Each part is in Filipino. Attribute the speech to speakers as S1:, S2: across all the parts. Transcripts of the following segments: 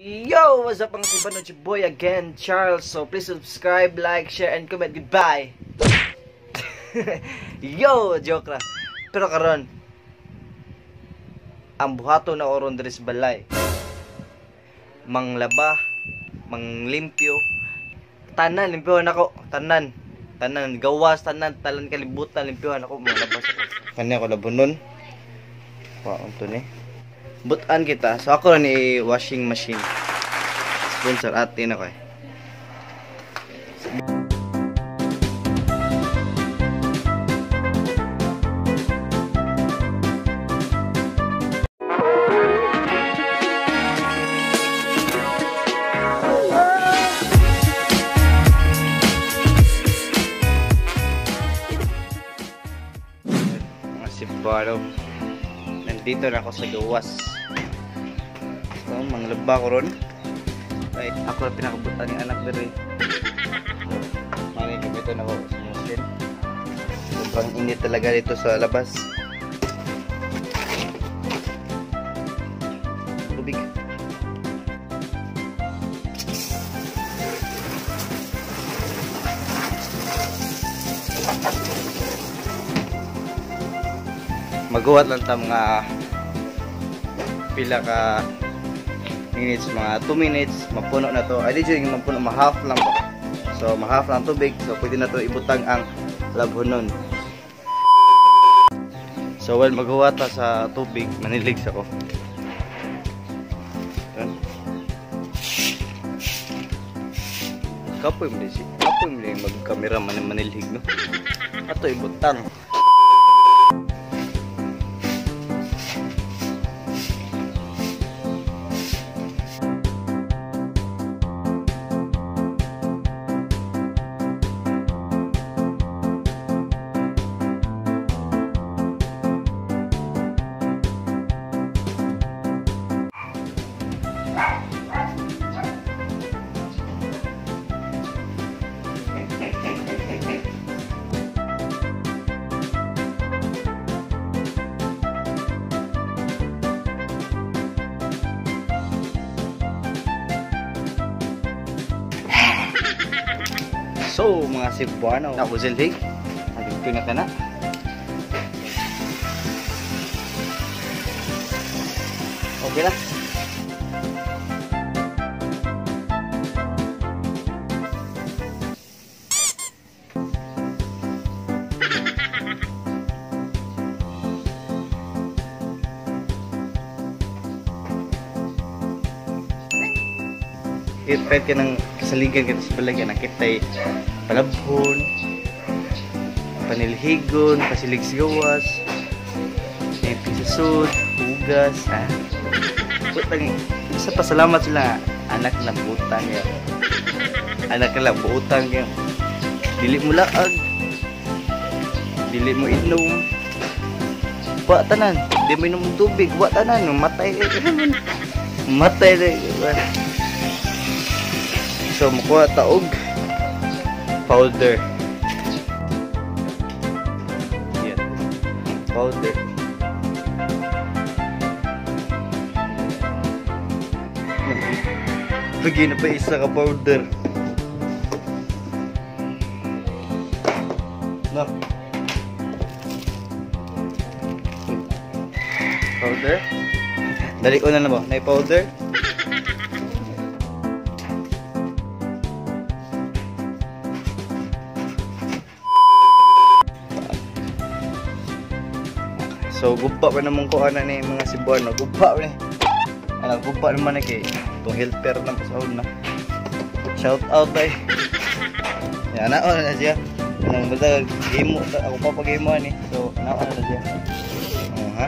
S1: Yo! What's up mga sibanod? Your boy again, Charles. So please subscribe, like, share, and comment. Goodbye! Yo! Joke lang. Pero karon, ang buhato na oron diri sa balay. Manglaba, manglimpyo, tanan, limpyohan ako. Tanan, gawas, talan kalibutan, limpyohan ako. Manglabas ako. Kanya ko labunon. Paon to ni. Butan kita. So ako ni washing machine. Sponsor atin ako eh. Mga sibaro. Nandito na ako sa gawas. So, manglaba ko ron. Ay, ako na pinakabutan ng anak dali. Mani, gamitin ako sa machine. Sobrang init talaga dito sa labas. Tubig. Maguhat lang ta mga pila ka minutes, mga 2 minutes mapuno na to. Ay di yung mapuno, ma-half lang po. So ma-half lang tubig, so pwede na to ibutang ang labhonon. So while maghuhat ta sa tubig, maniligs ako. Kapoy mo din mag-camera manilhig no. Ato ibutang. So mga Cebuano, ako silhig. Nagigto na ka na. Okay na. Kahit ka ng kasaligan kita sa balay, nakitay palabhon, panilhigon, pasiligsgawas, pisasud, hugas, putang, isa pasalamat sila, anak na butang yan. Anak na butang yan. Dili mo laag, dili mo inom, wa tanan, di mo inom tubig, wa tanan, matay na. So makuha taog powder. Yan. Powder. Lagi na pa isa ka powder. No. Powder. Dali ko na ba? Nay powder. So gupa pa naman ko ana ni mga Cebuano, gupa ni. Ana gupa naman ni kay tong helper lang sa una. Shout out ay. Ya naon na siya. Nang basta game ako pa pag-game ni. So naon na siya. Ha?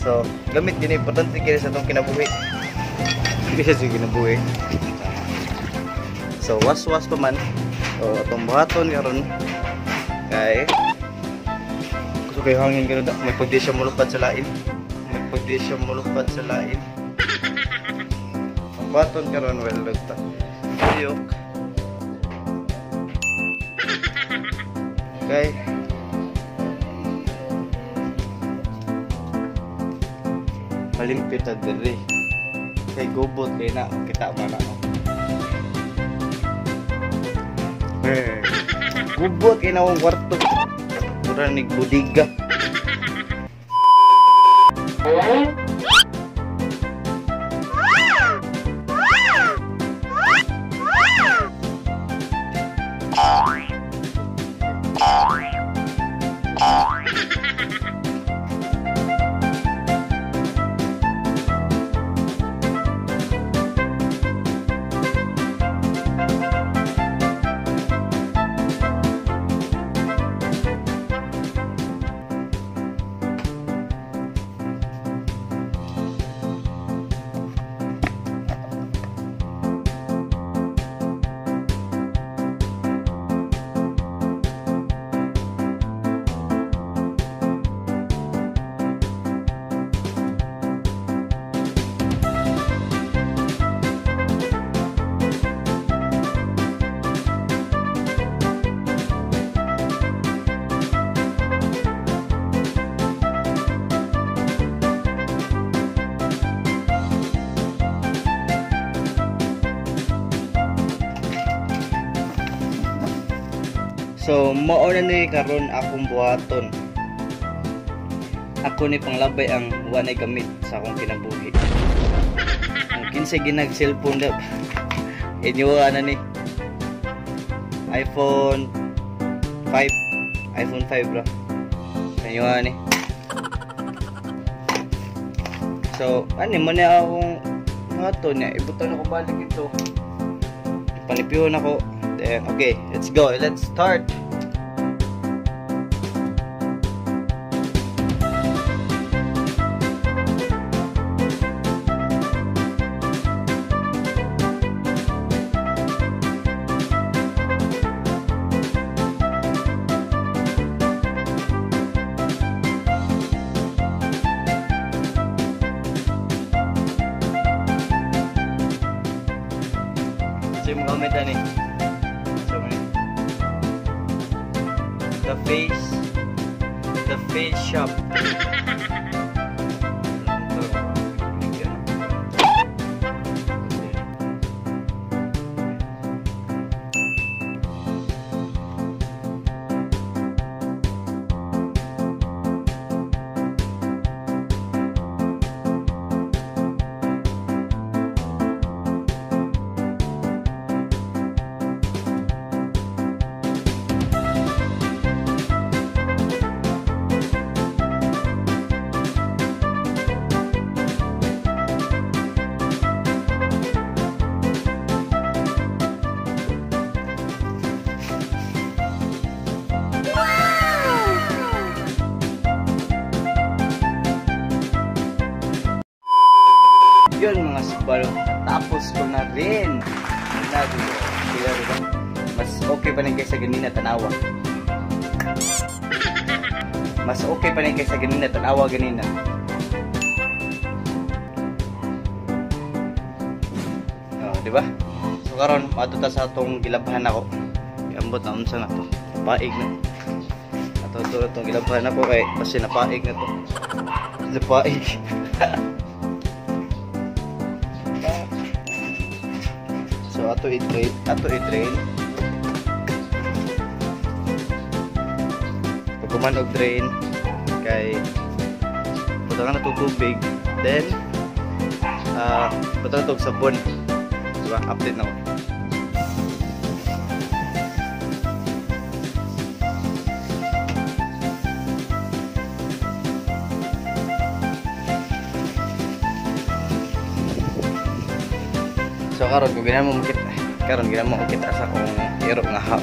S1: So gamit din importante kay sa tong kinabuhi. Bisa sa kinabuhi. So was pa man. So atong buhaton karon kay kay hangin gano'n da, may pagdi siya mulupad sa lain. Ang baton karon well lagta. Ayok. Okay. Palimpit na diri. Kay gubot kay na kita man ako. Gubot kay na akong kwarto. Mura nigbudiga. So, mao na ni karon akong buhaton. Ako ni panglabay ang wanay gamit sa akong kinabuhi. Ang kinsa ginag cellphone daw. Inyo na ni iPhone 5. iPhone 5 bro. Inyo ni. So, ani man ni akong buhaton niya. Ibutan ako balik ito. Palipihon ako. Then, okay, let's go. Let's start. So, yung gamit na ni. The face shop. Yun mga subalo, tapos ko na rin. Mas okay pa rin kaysa ganina tanawa. Mas okay pa rin kaysa ganina tanawa ganina. Oh, di ba? So karon matuta sa atong gilabhan ako. Iambot na unsa na to. Paig na. Ato to gilabhan ako kay kasi napaig na to. Sa paig. So ato i-drain. Pagkuman og drain kay putangan na tubig, then putangan og sabon. Diba? Update na ko. So karon kung ginamo kita sa akong iro nga hap.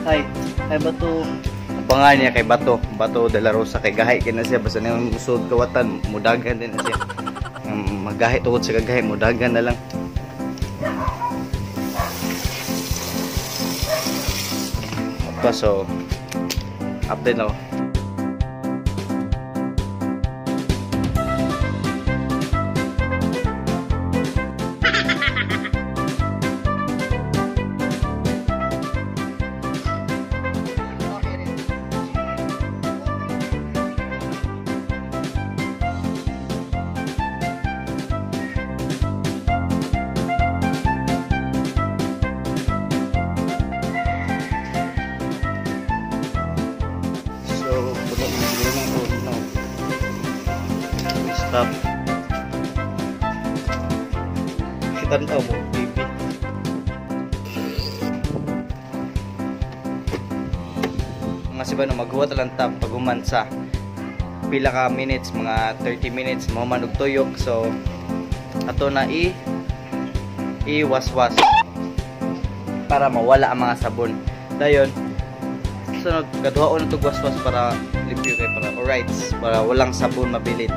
S1: Hi Bato. Pangalan niya kay Bato de la Rosa, kay gahay kina siya basta nang usod kawatan mudagan din na siya. Magahi tungod sa kagahi mudagan na lang. So update na ako. Tap. Kita na mo, baby. Mga Cebuano, maghuwat lang tap pag umansa. Pila ka minutes, mga 30 minutes, mo manug tuyok. So, ato na i-waswas para mawala ang mga sabon. Dayon, sunod, gaduhaon itong waswas para limpyo kayo, para alright, para walang sabon mabilit.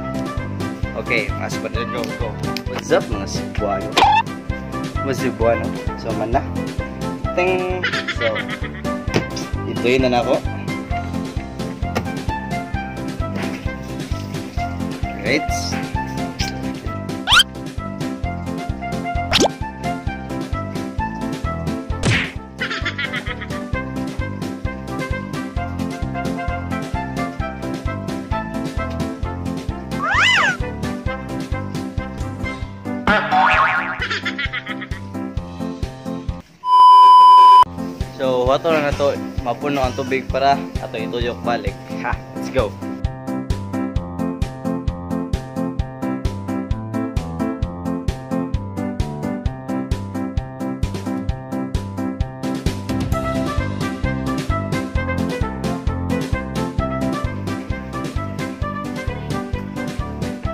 S1: Okay, mga Cebuano, go. What's up, mga Cebuano? What's Cebuano? So, man na. Ting! So, ituin na ako. Right. So, wato na to, mapuno ang tubig para ato ituyok balik. Ha, let's go.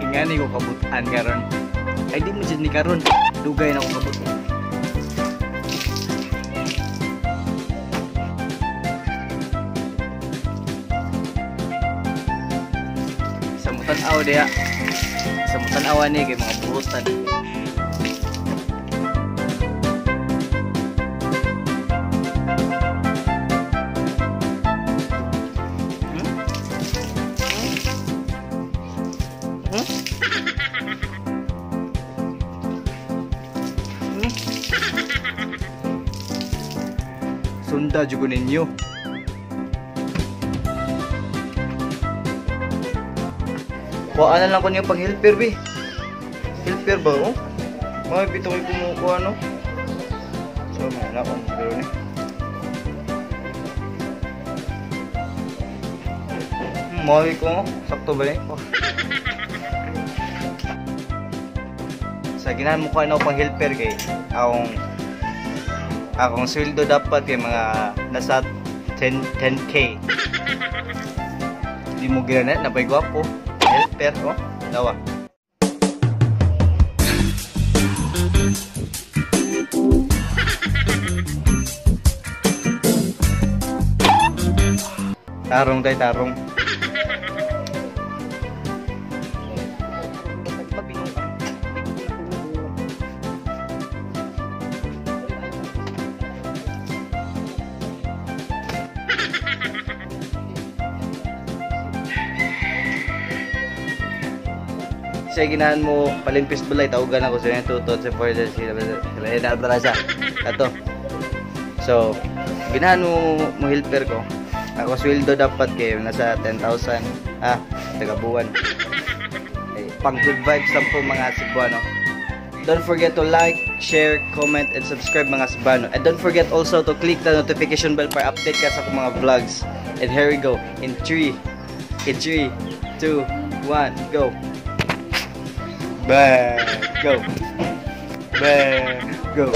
S1: Ingani ko kabutan karon. Ay di mo ni karon. Dugay na ko kabutan. Samutan aw dia. Samutan awan ni kay mga buhutan. Sunda juga ninyo. Kuhaan na lang ko niyo pang helper, bi. Helper ba, oh? May bito ko kumukuha, no? So, may anak ko siguro ni. Mawi ko, sakto ba ni? Oh. Sa ginahan mo ko ano pang helper kay akong sweldo dapat kay mga nasa 10k. Di mo ginanat na bay gwapo. Helper ko, dawa. Tarong tay tarong. Sa ginahan mo palimpis bulay tawgan ako sa tutot sa further sila na brasa ato. So ginahan mo helper ko. Ako sweldo dapat kay nasa 10,000 taga buwan. Ay, pang good vibes lang po mga Cebuano. Don't forget to like, share, comment, and subscribe mga Cebuano. And don't forget also to click the notification bell para update ka sa akong mga vlogs. And here we go. In 3, 2, 1, go. Bang! Go! Bang! Go!